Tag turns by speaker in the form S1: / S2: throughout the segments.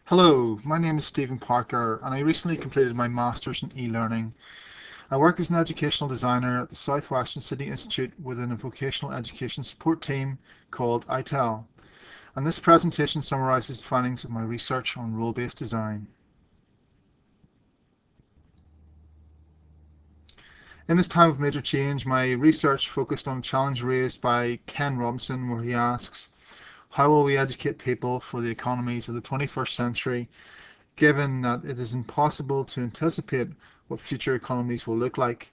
S1: Hello, my name is Stephen Parker and I recently completed my Masters in e-learning. I work as an educational designer at the Southwestern City Institute within a vocational education support team called iTEL, and this presentation summarizes the findings of my research on role-based design. In this time of major change, my research focused on a challenge raised by Ken Robinson, where he asks, how will we educate people for the economies of the 21st century, given that it is impossible to anticipate what future economies will look like?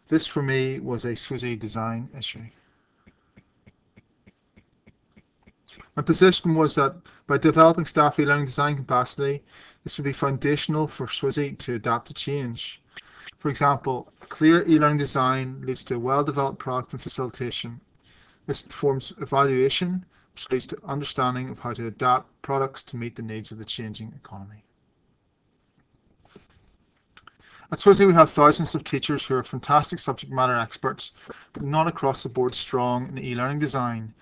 S1: This for me was a SWSi design issue. My position was that by developing staff e-learning design capacity, this would be foundational for SWSi to adapt to change. For example, a clear e-learning design leads to a well-developed product and facilitation. This informs evaluation, which leads to understanding of how to adapt products to meet the needs of the changing economy. At SWSi we have thousands of teachers who are fantastic subject matter experts, but not across the board strong in e-learning design.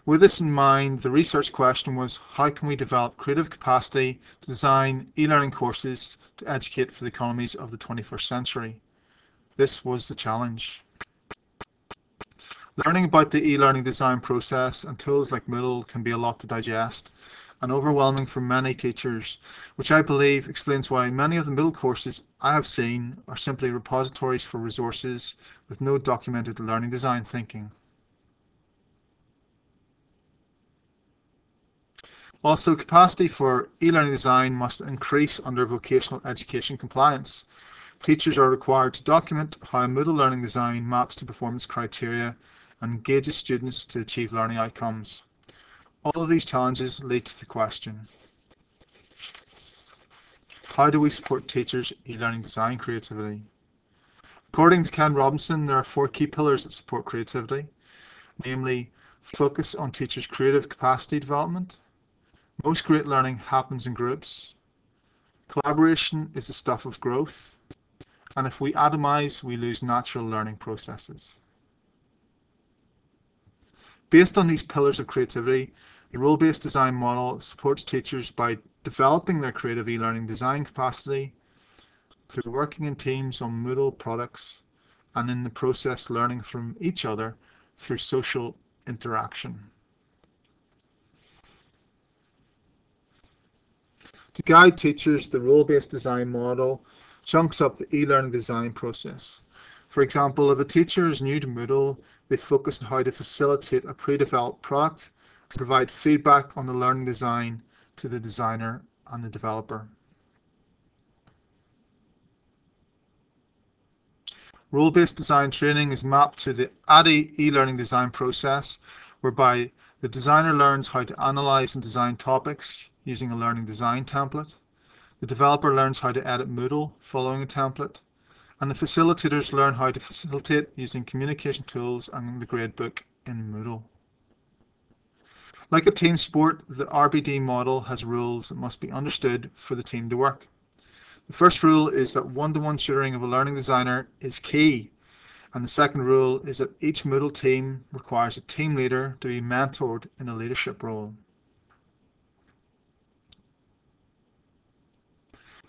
S1: With this in mind, the research question was, how can we develop creative capacity to design e-learning courses to educate for the economies of the 21st century? This was the challenge. Learning about the e-learning design process and tools like Moodle can be a lot to digest and overwhelming for many teachers, which I believe explains why many of the Moodle courses I have seen are simply repositories for resources with no documented learning design thinking. Also, capacity for e-learning design must increase under vocational education compliance. Teachers are required to document how Moodle learning design maps to performance criteria and engages students to achieve learning outcomes. All of these challenges lead to the question, how do we support teachers' e-learning design creativity? According to Ken Robinson, there are 4 key pillars that support creativity, namely focus on teachers' creative capacity development. Most great learning happens in groups. Collaboration is the stuff of growth. And if we atomize, we lose natural learning processes. Based on these pillars of creativity, the role-based design model supports teachers by developing their creative e-learning design capacity through working in teams on Moodle products and in the process learning from each other through social interaction. To guide teachers, the role-based design model chunks up the e-learning design process. For example, if a teacher is new to Moodle, they focus on how to facilitate a pre-developed product and provide feedback on the learning design to the designer and the developer. Role-based design training is mapped to the ADDIE e-learning design process, whereby the designer learns how to analyze and design topics using a learning design template. The developer learns how to edit Moodle following a template, and the facilitators learn how to facilitate using communication tools and the gradebook in Moodle. Like a team sport, the RBD model has rules that must be understood for the team to work. The first rule is that one-to-one tutoring of a learning designer is key, and the second rule is that each Moodle team requires a team leader to be mentored in a leadership role.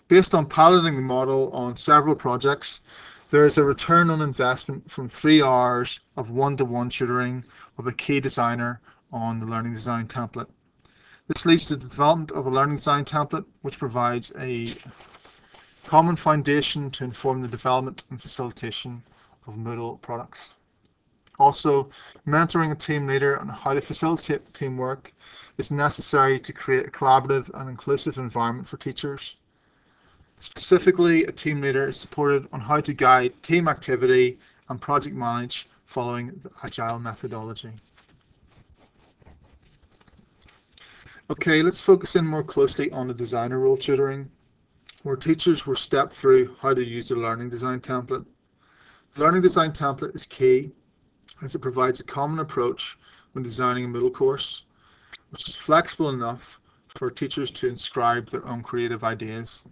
S1: Based on piloting the model on several projects, there is a return on investment from 3 hours of one-to-one tutoring of a key designer on the learning design template. This leads to the development of a learning design template which provides a common foundation to inform the development and facilitation of Moodle products. Also, mentoring a team leader on how to facilitate teamwork is necessary to create a collaborative and inclusive environment for teachers. Specifically, a team leader is supported on how to guide team activity and project manage following the Agile methodology. Okay, let's focus in more closely on the designer role tutoring, where teachers were stepped through how to use the learning design template. The learning design template is key as it provides a common approach when designing a Moodle course, which is flexible enough for teachers to inscribe their own creative ideas.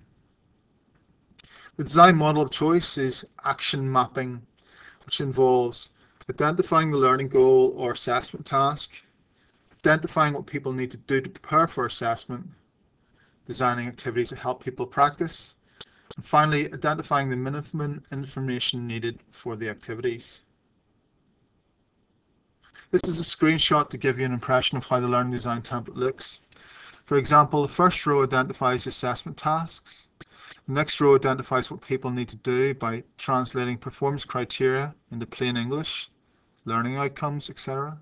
S1: The design model of choice is action mapping, which involves identifying the learning goal or assessment task, identifying what people need to do to prepare for assessment, designing activities to help people practice, and finally, identifying the minimum information needed for the activities. This is a screenshot to give you an impression of how the learning design template looks. For example, the first row identifies assessment tasks. The next row identifies what people need to do by translating performance criteria into plain English, learning outcomes, etc.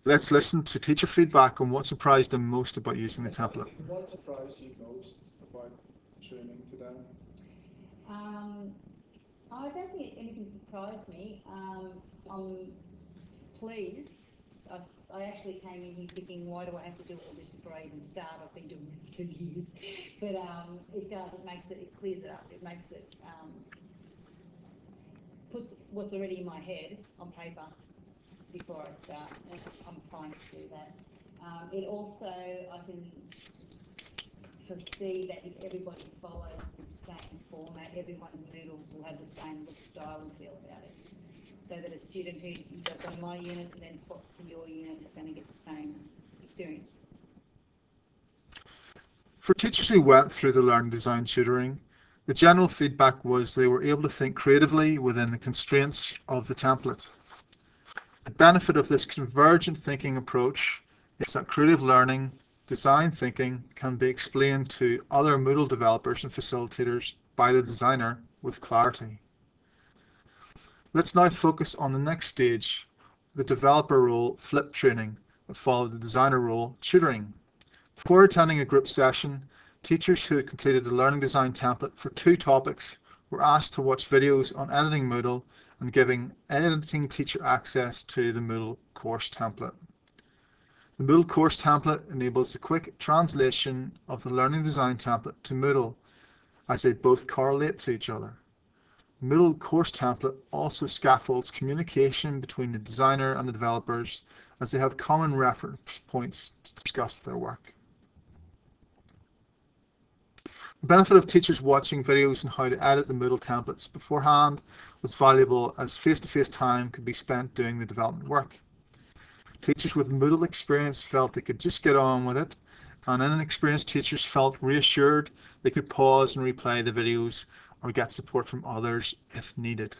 S1: Let's listen to teacher feedback on what surprised them most about using the template.
S2: What surprised you most about training today?
S3: I don't think anything surprised me. I'm pleased. I actually came in here thinking, why do I have to do all this before I even start? I've been doing this for 2 years. But it clears it up. It makes it, puts what's already in my head on paper before I start, and I'm fine to do that. It also, I can foresee that if everybody follows the same format, everyone's Moodles will have the same look, style and feel about it. So that a student who does on my unit and then swaps to your unit is going to get the same experience.
S1: For teachers who went through the learning design tutoring, the general feedback was they were able to think creatively within the constraints of the template. The benefit of this convergent thinking approach is that creative learning, design thinking can be explained to other Moodle developers and facilitators by the designer with clarity. Let's now focus on the next stage, the developer role flip training that followed the designer role tutoring. Before attending a group session, teachers who had completed the learning design template for 2 topics were asked to watch videos on editing Moodle and giving editing teacher access to the Moodle course template. The Moodle course template enables the quick translation of the learning design template to Moodle as they both correlate to each other. The Moodle course template also scaffolds communication between the designer and the developers as they have common reference points to discuss their work. The benefit of teachers watching videos on how to edit the Moodle templates beforehand was valuable as face-to-face time could be spent doing the development work. Teachers with Moodle experience felt they could just get on with it, and inexperienced teachers felt reassured they could pause and replay the videos or get support from others if needed.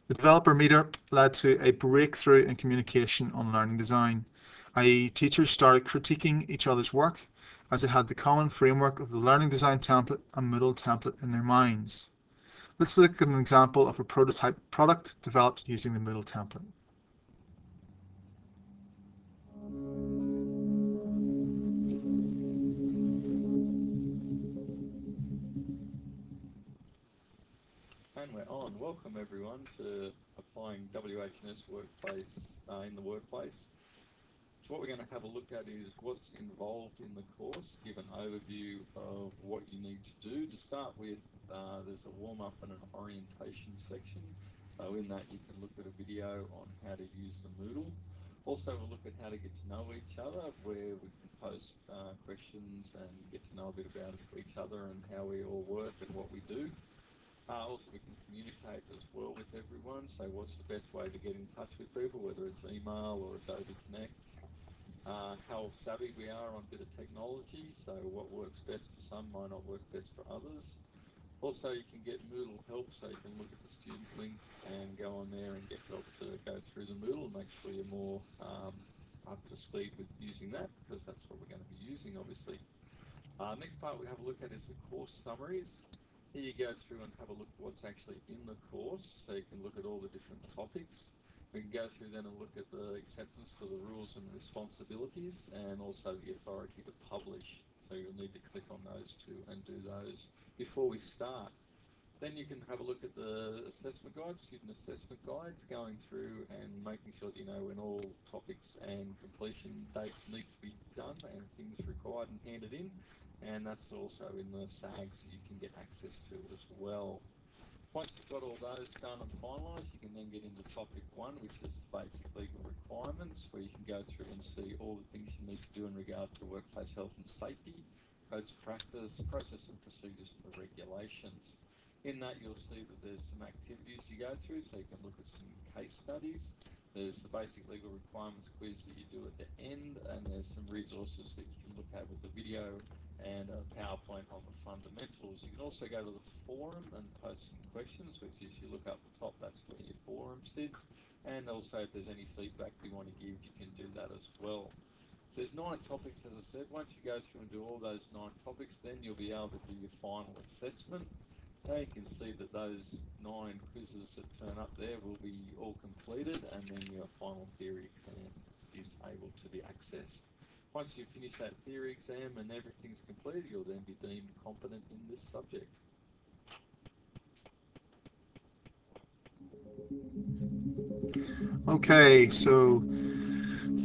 S1: The developer meetup led to a breakthrough in communication on learning design, i.e. teachers started critiquing each other's work as they had the common framework of the learning design template and Moodle template in their minds. Let's look at an example of a prototype product developed using the Moodle template.
S4: And we're on. Welcome everyone to applying WH&S workplace in the workplace. So what we're going to have a look at is what's involved in the course, give an overview of what you need to do. To start with, there's a warm-up and an orientation section. So in that you can look at a video on how to use the Moodle. Also we'll look at how to get to know each other, where we can post questions and get to know a bit about each other and how we all work and what we do. Also, we can communicate as well with everyone. So what's the best way to get in touch with people, whether it's email or Adobe Connect. How savvy we are on a bit of technology. So what works best for some might not work best for others. Also, you can get Moodle help, so you can look at the student links and go on there and get help to go through the Moodle and make sure you're more up to speed with using that, because that's what we're going to be using, obviously. Next part we have a look at is the course summaries. Here you go through and have a look at what's actually in the course, so you can look at all the different topics. We can go through then and look at the acceptance for the rules and responsibilities, and also the authority to publish. So you'll need to click on those two and do those before we start. Then you can have a look at the assessment guides, student assessment guides, going through and making sure that you know when all topics and completion dates need to be done and things required and handed in. And that's also in the SAG, so you can get access to it as well. Once you've got all those done and finalised, you can then get into topic 1, which is basic legal requirements, where you can go through and see all the things you need to do in regard to workplace health and safety, codes of practice, process and procedures and the regulations. In that you'll see that there's some activities you go through, so you can look at some case studies. There's the basic legal requirements quiz that you do at the end, and there's some resources that you can look at with the video and a PowerPoint on the fundamentals. You can also go to the forum and post some questions, which is you look up the top, that's where your forum sits. And also if there's any feedback you want to give, you can do that as well. There's 9 topics, as I said. Once you go through and do all those 9 topics, then you'll be able to do your final assessment. Now you can see that those 9 quizzes that turn up there will be all completed, and then your final theory exam is able to be accessed. Once you finish that theory exam and everything's completed, you'll then be deemed competent in this subject.
S1: Okay, so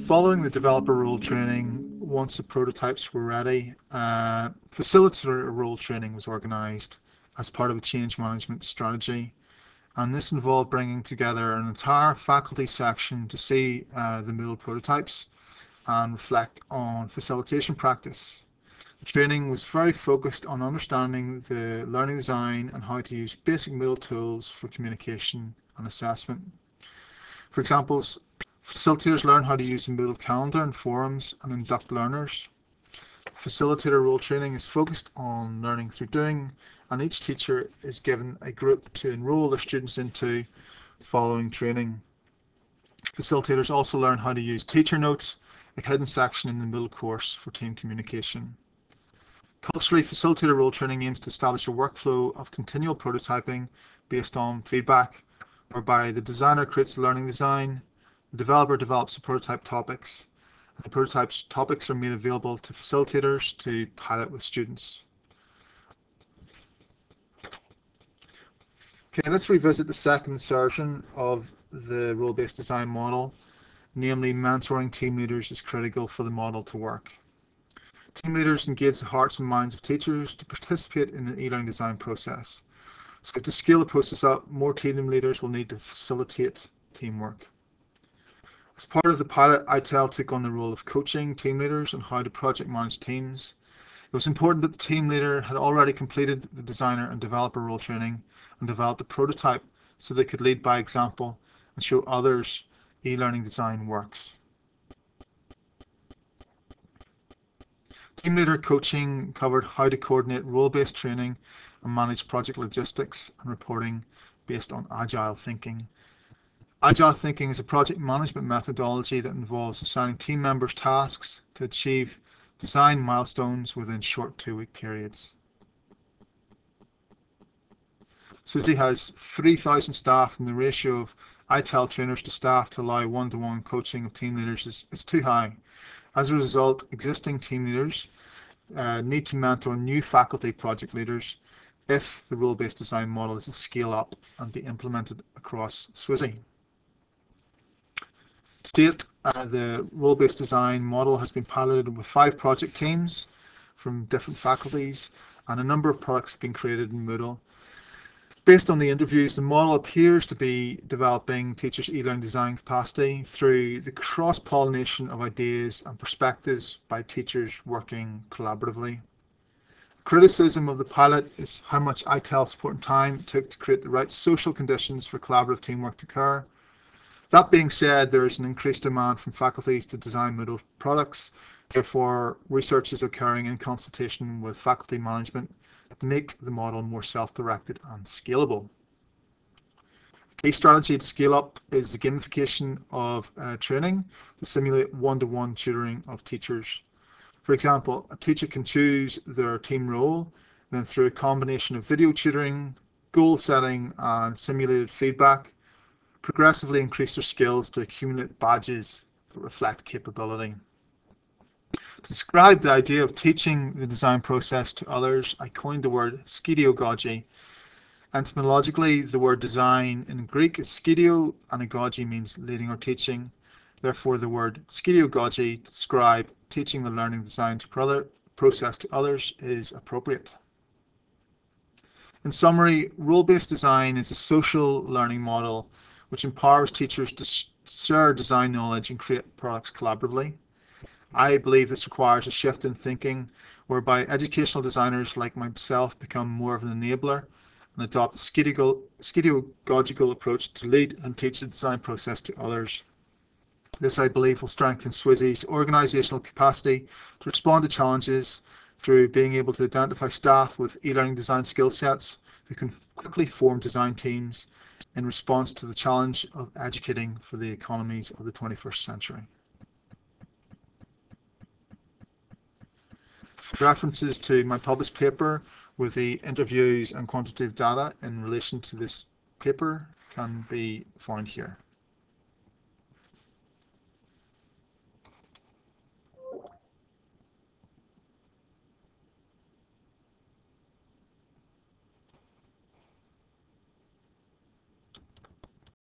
S1: following the developer role training, once the prototypes were ready, facilitator role training was organised as part of a change management strategy, and this involved bringing together an entire faculty section to see the Moodle prototypes and reflect on facilitation practice. The training was very focused on understanding the learning design and how to use basic Moodle tools for communication and assessment. For examples, facilitators learn how to use the Moodle calendar and forums and induct learners. Facilitator role training is focused on learning through doing, and each teacher is given a group to enroll their students into following training. Facilitators also learn how to use teacher notes, a hidden section in the Moodle course for team communication. Culturally, facilitator role training aims to establish a workflow of continual prototyping based on feedback, whereby the designer creates the learning design, the developer develops the prototype topics, and the prototype topics are made available to facilitators to pilot with students. Okay, let's revisit the second insertion of the role-based design model, namely mentoring team leaders is critical for the model to work. Team leaders engage the hearts and minds of teachers to participate in the e-learning design process. So to scale the process up, more team leaders will need to facilitate teamwork. As part of the pilot, iTEL took on the role of coaching team leaders on how to project manage teams. It was important that the team leader had already completed the designer and developer role training and developed a prototype so they could lead by example and show others e-learning design works. Team leader coaching covered how to coordinate role-based training and manage project logistics and reporting based on agile thinking. Agile thinking is a project management methodology that involves assigning team members tasks to achieve design milestones within short 2-week periods. SWSi has 3,000 staff, and the ratio of iTEL trainers to staff to allow one-to-one coaching of team leaders is too high. As a result, existing team leaders need to mentor new faculty project leaders if the role-based design model is to scale up and be implemented across SWSi. To date, the role-based design model has been piloted with 5 project teams from different faculties, and a number of products have been created in Moodle. Based on the interviews, the model appears to be developing teachers' e-learning design capacity through the cross-pollination of ideas and perspectives by teachers working collaboratively. Criticism of the pilot is how much iTEL support and time it took to create the right social conditions for collaborative teamwork to occur. That being said, there is an increased demand from faculties to design Moodle products. Therefore, research is occurring in consultation with faculty management to make the model more self-directed and scalable. A key strategy to scale up is the gamification of training to simulate one-to-one tutoring of teachers. For example, a teacher can choose their team role, then through a combination of video tutoring, goal setting, and simulated feedback, progressively increase their skills to accumulate badges that reflect capability. To describe the idea of teaching the design process to others, I coined the word skidiagogy. Etymologically, the word design in Greek is skidio, and agogy means leading or teaching. Therefore, the word skidiagogy to describe teaching the learning design process to others is appropriate. In summary, role-based design is a social learning model which empowers teachers to share design knowledge and create products collaboratively. I believe this requires a shift in thinking whereby educational designers like myself become more of an enabler and adopt a skidiagogical approach to lead and teach the design process to others. This, I believe, will strengthen SWSi's organisational capacity to respond to challenges through being able to identify staff with e-learning design skill sets who can quickly form design teams in response to the challenge of educating for the economies of the 21st century. References to my published paper with the interviews and quantitative data in relation to this paper can be found here.